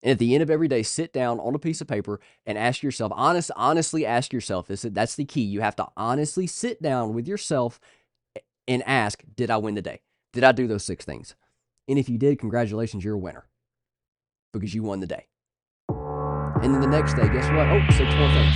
And at the end of every day, sit down on a piece of paper and ask yourself, honestly ask yourself, that's the key. You have to honestly sit down with yourself and ask, did I win the day? Did I do those 6 things? And if you did, congratulations, you're a winner because you won the day. And then the next day, guess what? Oh, 6 more things.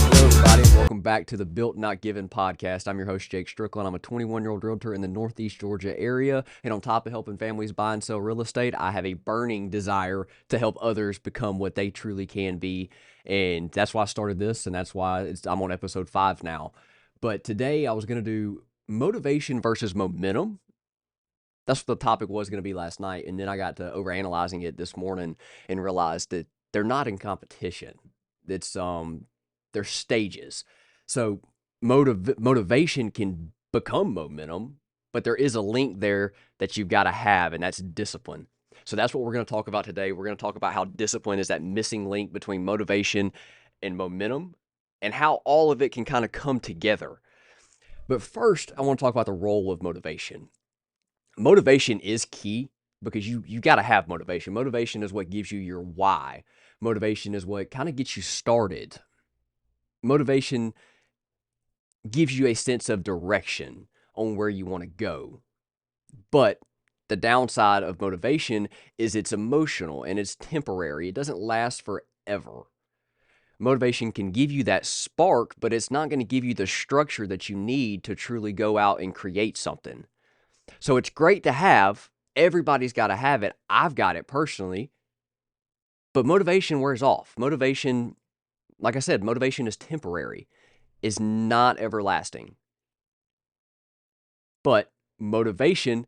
Hello, everybody, and welcome back to the Built Not Given podcast. I'm your host, Jake Strickland. I'm a 21-year-old realtor in the Northeast Georgia area. And on top of helping families buy and sell real estate, I have a burning desire to help others become what they truly can be. And that's why I started this, and that's why I'm on episode 5 now. But today I was going to do motivation versus momentum. That's what the topic was going to be last night. And then I got to overanalyzing it this morning and realized that they're not in competition. It's they're stages. So motivation can become momentum, but there is a link there that you've got to have, and that's discipline. So that's what we're going to talk about today. We're going to talk about how discipline is that missing link between motivation and momentum and how all of it can kind of come together. But first, I want to talk about the role of motivation. Motivation is key because you got to have motivation. Motivation is what gives you your why. Motivation is what kind of gets you started. Motivation gives you a sense of direction on where you want to go. But the downside of motivation is it's emotional and it's temporary. It doesn't last forever. Motivation can give you that spark, but it's not going to give you the structure that you need to truly go out and create something. So it's great to have. Everybody's got to have it. I've got it personally. But motivation wears off. Motivation, like I said, motivation is temporary, is not everlasting. But motivation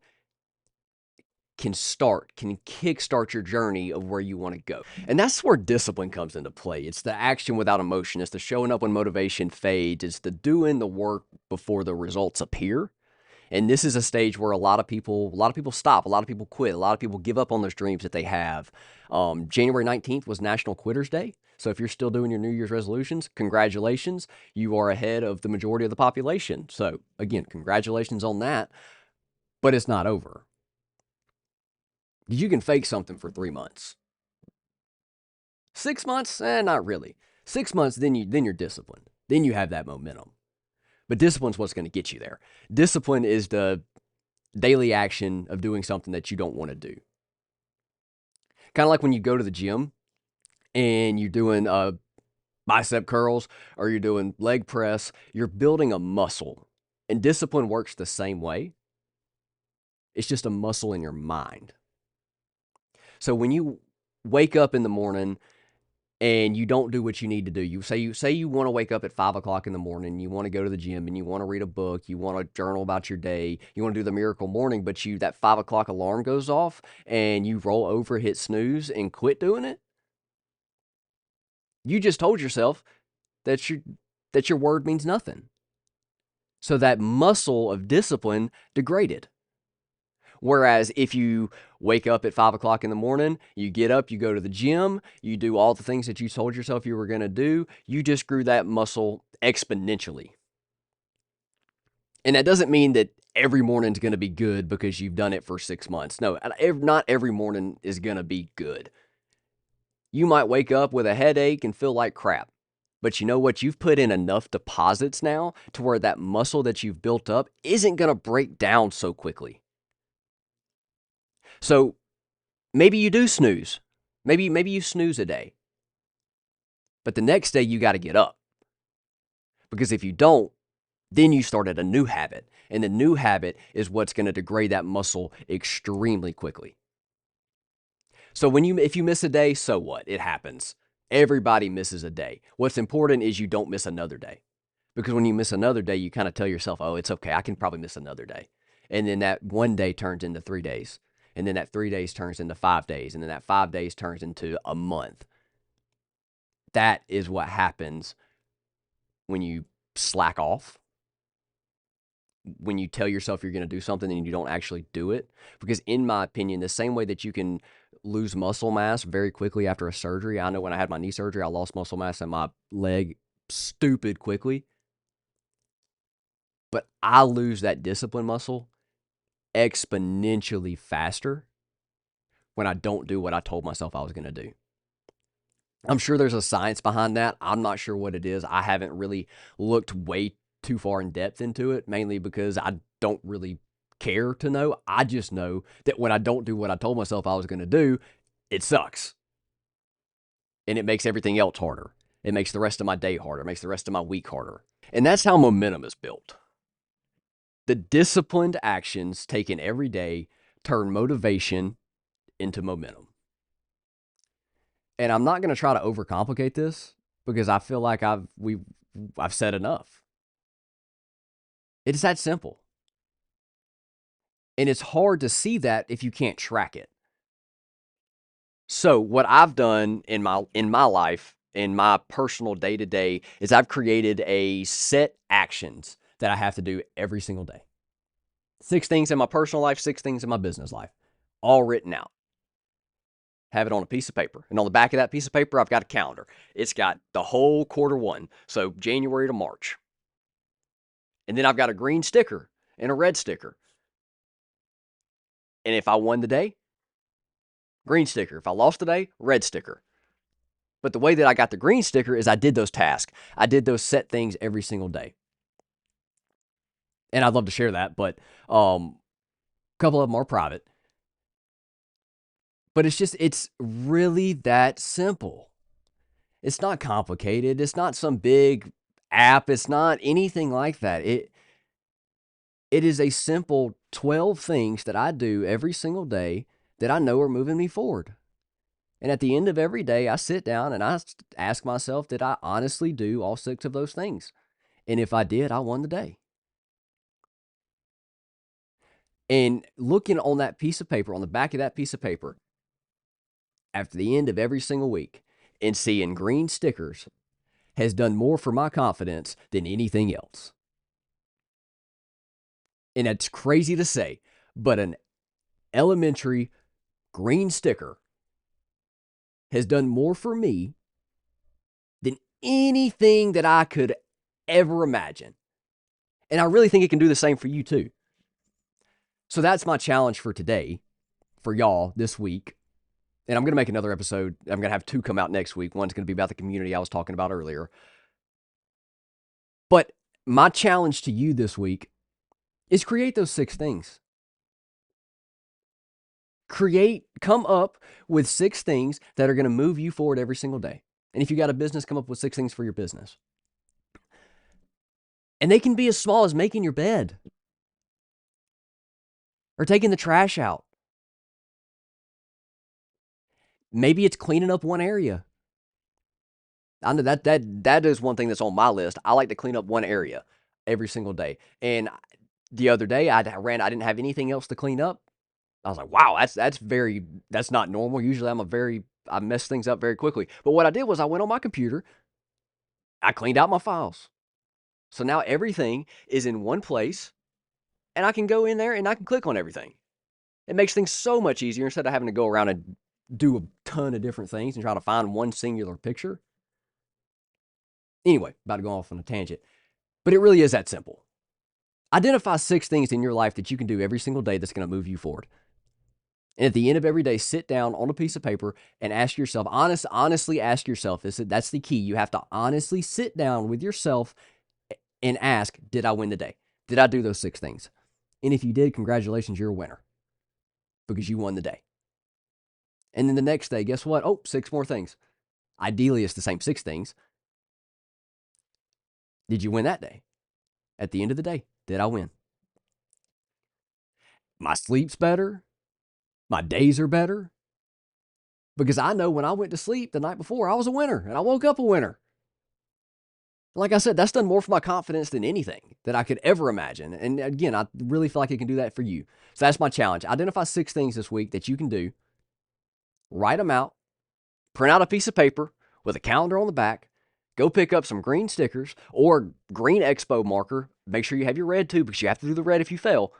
can kickstart your journey of where you want to go. And that's where discipline comes into play. It's the action without emotion. It's the showing up when motivation fades. It's the doing the work before the results appear. And this is a stage where a lot of people stop, a lot of people quit, a lot of people give up on those dreams that they have. January 19th was National Quitters Day. So if you're still doing your New Year's resolutions, congratulations. You are ahead of the majority of the population. So again, congratulations on that. But it's not over. You can fake something for 3 months. 6 months? Not really. 6 months, then you're disciplined. Then you have that momentum. But discipline's what's going to get you there. Discipline is the daily action of doing something that you don't want to do. Kind of like when you go to the gym and you're doing bicep curls or you're doing leg press, you're building a muscle. And discipline works the same way. It's just a muscle in your mind. So when you wake up in the morning and you don't do what you need to do, you say you want to wake up at 5 o'clock in the morning, you want to go to the gym and you want to read a book, you want to journal about your day, you want to do the miracle morning, but that 5 o'clock alarm goes off and you roll over, hit snooze, and quit doing it. You just told yourself that your word means nothing. So that muscle of discipline degraded. Whereas if you wake up at 5 o'clock in the morning, you get up, you go to the gym, you do all the things that you told yourself you were going to do, you just grew that muscle exponentially. And that doesn't mean that every morning's going to be good because you've done it for 6 months. No, not every morning is going to be good. You might wake up with a headache and feel like crap. But you know what? You've put in enough deposits now to where that muscle that you've built up isn't going to break down so quickly. So maybe you do snooze. Maybe you snooze a day. But the next day you got to get up. Because if you don't, then you started a new habit. And the new habit is what's going to degrade that muscle extremely quickly. So if you miss a day, so what? It happens. Everybody misses a day. What's important is you don't miss another day. Because when you miss another day, you kind of tell yourself, oh, it's okay, I can probably miss another day. And then that one day turns into 3 days. And then that 3 days turns into 5 days. And then that 5 days turns into a month. That is what happens when you slack off. When you tell yourself you're going to do something and you don't actually do it. Because in my opinion, the same way that you can lose muscle mass very quickly after a surgery. I know when I had my knee surgery, I lost muscle mass in my leg stupid quickly. But I lose that discipline muscle exponentially faster when I don't do what I told myself I was going to do. I'm sure there's a science behind that. I'm not sure what it is. I haven't really looked way too far in depth into it, mainly because I don't really care to know. I just know that when I don't do what I told myself I was going to do, it sucks. And it makes everything else harder. It makes the rest of my day harder. It makes the rest of my week harder. And that's how momentum is built. The disciplined actions taken every day turn motivation into momentum. And I'm not going to try to overcomplicate this because I feel like I've said enough. It's that simple. And it's hard to see that if you can't track it. So what I've done in my life, in my personal day-to-day, is I've created a set actions that I have to do every single day. 6 things in my personal life, 6 things in my business life, all written out. Have it on a piece of paper. And on the back of that piece of paper, I've got a calendar. It's got the whole quarter 1, so January to March. And then I've got a green sticker and a red sticker. And if I won the day, green sticker. If I lost the day, red sticker. But the way that I got the green sticker is I did those tasks. I did those set things every single day. And I'd love to share that, but a couple of them are private. But it's really that simple. It's not complicated. It's not some big app. It's not anything like that. It is a simple 12 things that I do every single day that I know are moving me forward. And at the end of every day, I sit down and I ask myself, did I honestly do all 6 of those things? And if I did, I won the day. And looking on that piece of paper, on the back of that piece of paper, after the end of every single week, and seeing green stickers has done more for my confidence than anything else. And it's crazy to say, but an elementary green sticker has done more for me than anything that I could ever imagine. And I really think it can do the same for you too. So that's my challenge for today, for y'all this week. And I'm going to make another episode. I'm going to have 2 come out next week. One's going to be about the community I was talking about earlier. But my challenge to you this week is create those 6 things. Come up with 6 things that are going to move you forward every single day. And if you got a business, come up with 6 things for your business. And they can be as small as making your bed or taking the trash out. Maybe it's cleaning up one area. I know that is one thing that's on my list. I like to clean up one area every single day. And the other day I didn't have anything else to clean up. I was like, wow, that's not normal. Usually I mess things up very quickly. But what I did was I went on my computer, I cleaned out my files. So now everything is in one place and I can go in there and I can click on everything. It makes things so much easier instead of having to go around and do a ton of different things and try to find one singular picture. Anyway, about to go off on a tangent, but it really is that simple. Identify 6 things in your life that you can do every single day that's going to move you forward. And at the end of every day, sit down on a piece of paper and ask yourself, honestly ask yourself, that's the key. You have to honestly sit down with yourself and ask, did I win the day? Did I do those 6 things? And if you did, congratulations, you're a winner because you won the day. And then the next day, guess what? Oh, 6 more things. Ideally, it's the same 6 things. Did you win that day? At the end of the day, did I win? My sleep's better. My days are better. Because I know when I went to sleep the night before, I was a winner and I woke up a winner. Like I said, that's done more for my confidence than anything that I could ever imagine. And again, I really feel like it can do that for you. So that's my challenge. Identify 6 things this week that you can do. Write them out. Print out a piece of paper with a calendar on the back. Go pick up some green stickers or green expo marker. Make sure you have your red too, because you have to do the red if you fail.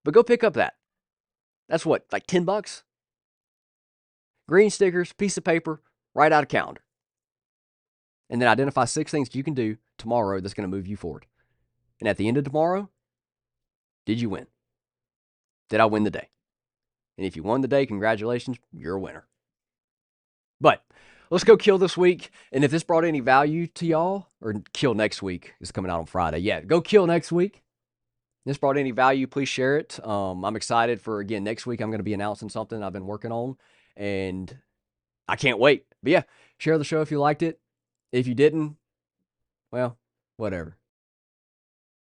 But go pick up that. That's what, like $10? Green stickers, piece of paper, write out a calendar. And then identify 6 things you can do tomorrow that's going to move you forward. And at the end of tomorrow, did you win? Did I win the day? And if you won the day, congratulations, you're a winner. But let's go kill this week. And if this brought any value to y'all, or kill next week, it's coming out on Friday. Yeah, go kill next week. This brought any value, please share it. I'm excited for, again, next week I'm going to be announcing something I've been working on, and I can't wait. But yeah, share the show if you liked it. If you didn't, well, whatever.